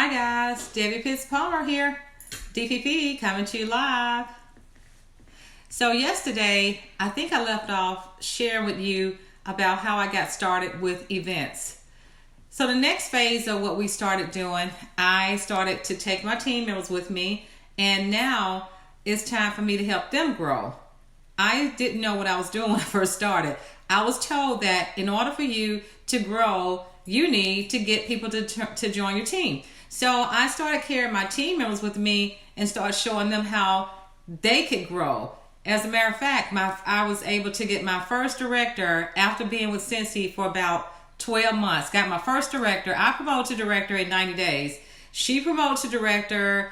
Hi guys, Debbie Pitts Palmer here, DPP coming to you live. So yesterday, I think I left off sharing with you about how I got started with events. So the next phase of what we started doing, I started to take my team members with me, and now it's time for me to help them grow. I didn't know what I was doing when I first started. I was told that in order for you to grow, you need to get people to join your team. So I started carrying my team members with me and started showing them how they could grow. As a matter of fact, I was able to get my first director after being with Scentsy for about 12 months. Got my first director. I promoted to director in 90 days. She promoted to director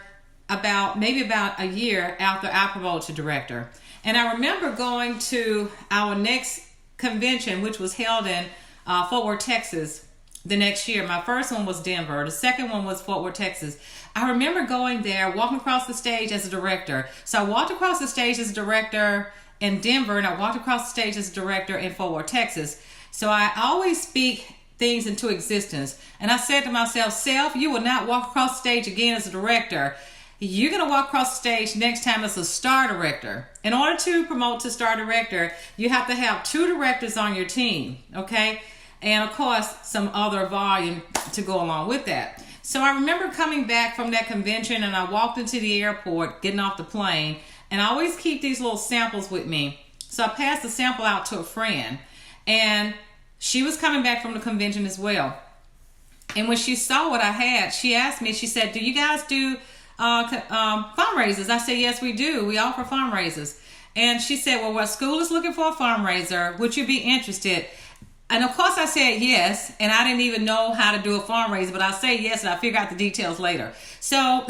maybe about a year after I promoted to director. And I remember going to our next convention, which was held in Fort Worth, Texas, the next year. My first one was Denver. The second one was Fort Worth, Texas. I remember going there, walking across the stage as a director. So I walked across the stage as a director in Denver, and I walked across the stage as a director in Fort Worth, Texas. So I always speak things into existence. And I said to myself, self, you will not walk across the stage again as a director. You're going to walk across the stage next time as a star director. In order to promote to star director, you have to have 2 directors on your team, okay? And of course, some other volume to go along with that. So I remember coming back from that convention, and I walked into the airport, getting off the plane, and I always keep these little samples with me. So I passed the sample out to a friend, and she was coming back from the convention as well. And when she saw what I had, she asked me, she said, do you guys do fundraisers? I said, yes, we do. We offer fundraisers. And she said, well, our school is looking for a fundraiser. Would you be interested? And of course I said yes, and I didn't even know how to do a fundraiser, but I say yes, and I figure out the details later. So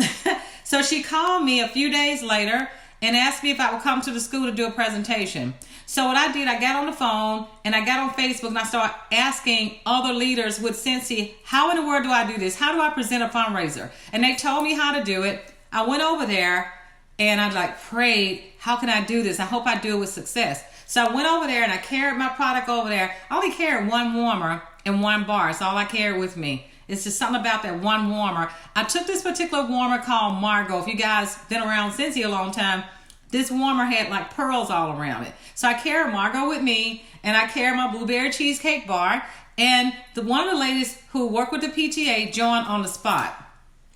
she called me a few days later and asked me if I would come to the school to do a presentation. So what I did, I got on the phone and I got on Facebook and I started asking other leaders with Scentsy, how in the world do I do this? How do I present a fundraiser? And they told me how to do it. I went over there and I prayed, how can I do this? I hope I do it with success. So I went over there and I carried my product over there. I only carried 1 warmer and 1 bar. It's all I carried with me. It's just something about that 1 warmer. I took this particular warmer called Margot. If you guys been around Scentsy a long time, this warmer had pearls all around it. So I carried Margot with me, and I carried my blueberry cheesecake bar. And one of the ladies who worked with the PTA joined on the spot.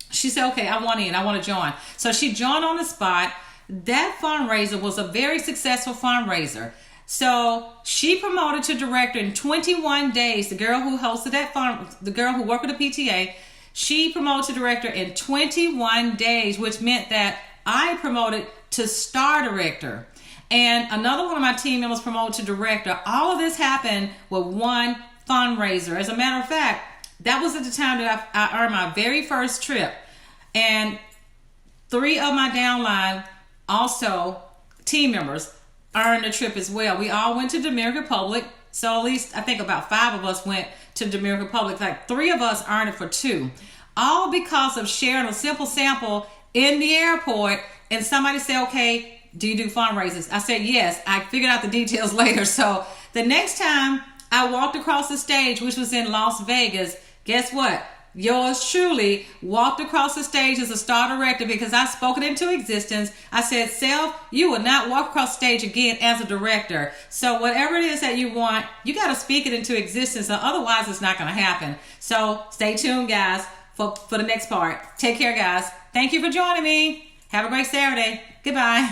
She said, okay, I want to join. So she joined on the spot. That fundraiser was a very successful fundraiser. So she promoted to director in 21 days. The girl who hosted the girl who worked with the PTA, she promoted to director in 21 days, which meant that I promoted to star director. And another one of my team members promoted to director. All of this happened with 1 fundraiser. As a matter of fact, that was at the time that I earned my very first trip. And 3 of my downline, also team members, earned a trip as well. We all went to Dominican Republic. So at least I think about 5 of us went to Dominican Republic. 3 of us earned it for 2. All because of sharing a simple sample in the airport. And somebody said, okay, do you do fundraisers? I said, yes. I figured out the details later. So the next time I walked across the stage, which was in Las Vegas, guess what? Yours truly walked across the stage as a star director because I spoke it into existence. I said, self, you will not walk across the stage again as a director. So whatever it is that you want, you got to speak it into existence, or otherwise it's not going to happen. So stay tuned, guys, for the next part. Take care, guys. Thank you for joining me. Have a great Saturday. Goodbye.